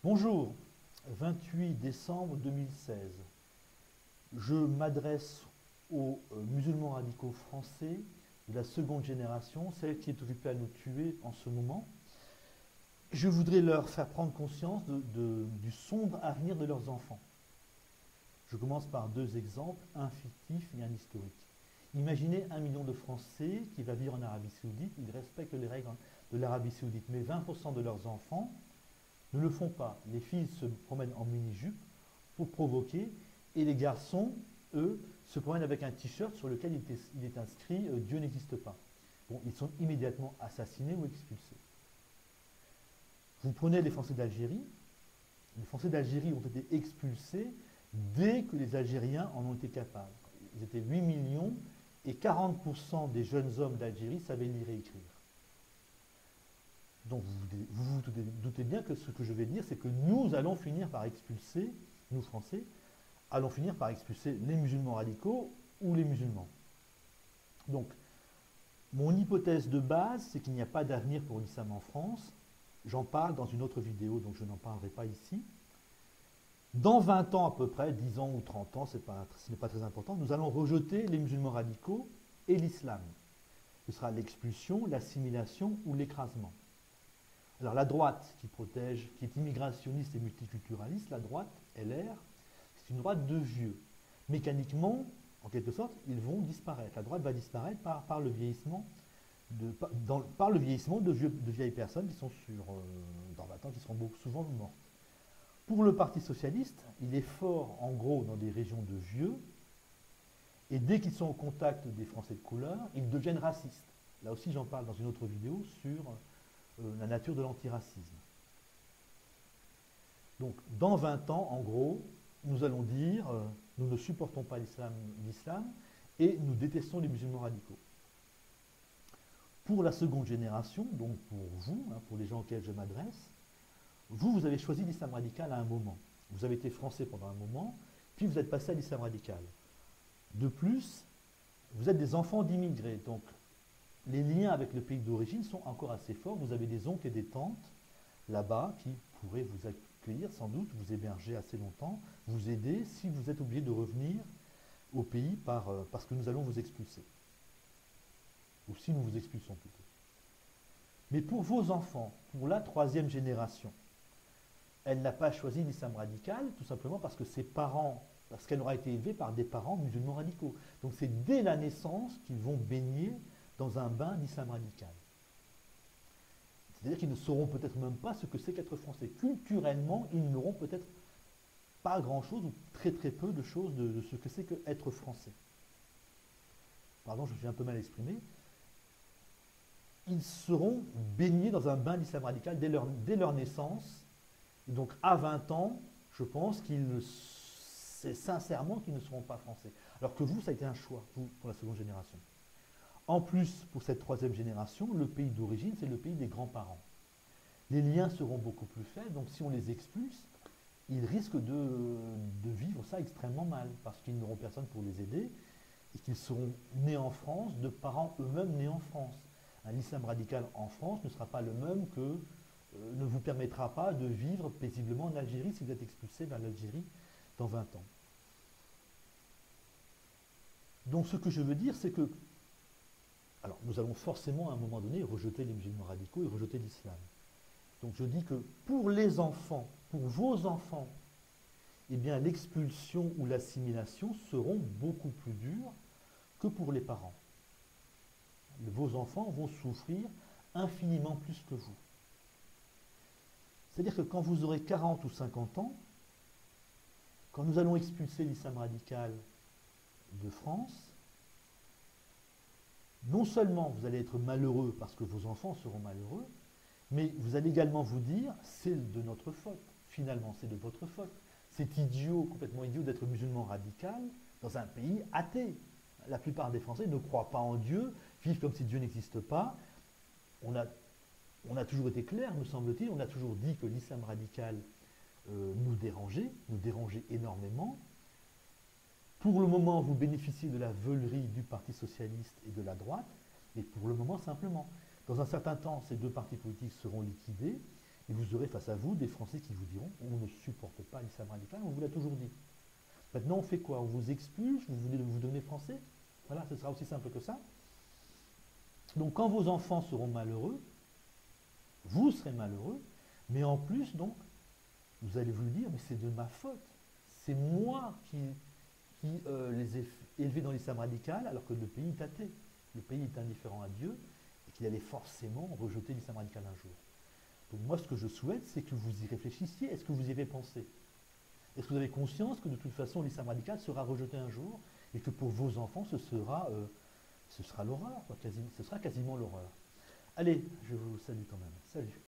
Bonjour, 28 décembre 2016. Je m'adresse aux musulmans radicaux français de la seconde génération, celle qui est occupée à nous tuer en ce moment. Je voudrais leur faire prendre conscience du sombre avenir de leurs enfants. Je commence par deux exemples, un fictif et un historique. Imaginez 1 million de Français qui va vivre en Arabie Saoudite, ils respectent les règles de l'Arabie Saoudite, mais 20% de leurs enfants ne le font pas. Les filles se promènent en mini-jupe pour provoquer, et les garçons, eux, se promènent avec un t-shirt sur lequel il est inscrit Dieu n'existe pas. Bon, ils sont immédiatement assassinés ou expulsés. Vous prenez les Français d'Algérie. Les Français d'Algérie ont été expulsés dès que les Algériens en ont été capables. Ils étaient 8 millions et 40% des jeunes hommes d'Algérie savaient lire et écrire. Donc vous doutez bien que ce que je vais dire, c'est que nous allons finir par expulser, nous Français, allons finir par expulser les musulmans radicaux ou les musulmans. Donc, mon hypothèse de base, c'est qu'il n'y a pas d'avenir pour l'islam en France. J'en parle dans une autre vidéo, donc je n'en parlerai pas ici. Dans 20 ans à peu près, 10 ans ou 30 ans, ce n'est pas très important, nous allons rejeter les musulmans radicaux et l'islam. Ce sera l'expulsion, l'assimilation ou l'écrasement. Alors la droite qui protège, qui est immigrationniste et multiculturaliste, la droite, LR, c'est une droite de vieux. Mécaniquement, en quelque sorte, ils vont disparaître. La droite va disparaître par le vieillissement de vieilles personnes qui sont dans 20 ans, qui seront souvent mortes. Pour le Parti socialiste, il est fort en gros dans des régions de vieux, et dès qu'ils sont au contact des Français de couleur, ils deviennent racistes. Là aussi, j'en parle dans une autre vidéo sur la nature de l'antiracisme. Donc, dans 20 ans, en gros, nous allons dire nous ne supportons pas l'islam et nous détestons les musulmans radicaux. Pour la seconde génération, donc pour vous, pour les gens auxquels je m'adresse, vous avez choisi l'islam radical à un moment. Vous avez été français pendant un moment, puis vous êtes passé à l'islam radical. De plus, vous êtes des enfants d'immigrés, donc les liens avec le pays d'origine sont encore assez forts. Vous avez des oncles et des tantes là-bas qui pourraient vous accueillir, sans doute, vous héberger assez longtemps, vous aider si vous êtes obligé de revenir au pays parce que nous allons vous expulser. Ou si nous vous expulsons plutôt. Mais pour vos enfants, pour la troisième génération, elle n'a pas choisi l'islam radical, tout simplement parce que ses parents, parce qu'elle aura été élevée par des parents musulmans radicaux. Donc c'est dès la naissance qu'ils vont baigner dans un bain d'islam radical. C'est-à-dire qu'ils ne sauront peut-être même pas ce que c'est qu'être français. Culturellement, ils n'auront peut-être pas grand-chose ou très très peu de choses de ce que c'est qu'être français. Pardon, je me suis un peu mal exprimé. Ils seront baignés dans un bain d'islam radical dès leur naissance. Et donc à 20 ans, je pense c'est sincèrement qu'ils ne seront pas français. Alors que vous, ça a été un choix, vous, pour la seconde génération. En plus, pour cette troisième génération, le pays d'origine, c'est le pays des grands-parents. Les liens seront beaucoup plus faibles, donc si on les expulse, ils risquent de vivre ça extrêmement mal, parce qu'ils n'auront personne pour les aider, et qu'ils seront nés en France, de parents eux-mêmes nés en France. L'islam radical en France ne sera pas le même ne vous permettra pas de vivre paisiblement en Algérie si vous êtes expulsé vers l'Algérie dans 20 ans. Donc ce que je veux dire, c'est que alors, nous allons forcément à un moment donné rejeter les musulmans radicaux et rejeter l'islam. Donc je dis que pour les enfants, pour vos enfants, eh bien l'expulsion ou l'assimilation seront beaucoup plus dures que pour les parents. Vos enfants vont souffrir infiniment plus que vous. C'est-à-dire que quand vous aurez 40 ou 50 ans, quand nous allons expulser l'islam radical de France, non seulement vous allez être malheureux parce que vos enfants seront malheureux, mais vous allez également vous dire, c'est de notre faute. Finalement, c'est de votre faute. C'est idiot, complètement idiot d'être musulman radical dans un pays athée. La plupart des Français ne croient pas en Dieu, vivent comme si Dieu n'existe pas. On a toujours été clair, me semble-t-il, on a toujours dit que l'islam radical nous dérangeait énormément. Pour le moment, vous bénéficiez de la veulerie du Parti socialiste et de la droite, mais pour le moment simplement. Dans un certain temps, ces deux partis politiques seront liquidés, Et vous aurez face à vous des Français qui vous diront on ne supporte pas l'islam radical, on vous l'a toujours dit. Maintenant, on fait quoi? On vous expulse, vous voulez vous donner français? Voilà, ce sera aussi simple que ça. Donc, quand vos enfants seront malheureux, vous serez malheureux, mais en plus, donc, vous allez vous dire mais c'est de ma faute. C'est moi qui les ai élevés dans l'islam radical alors que le pays est athée. Le pays est indifférent à Dieu et qu'il allait forcément rejeter l'islam radical un jour. Donc moi, ce que je souhaite, c'est que vous y réfléchissiez. Est-ce que vous y avez pensé? Est-ce que vous avez conscience que de toute façon, l'islam radical sera rejeté un jour et que pour vos enfants, ce sera l'horreur, ce sera quasiment l'horreur. Allez, je vous salue quand même. Salut.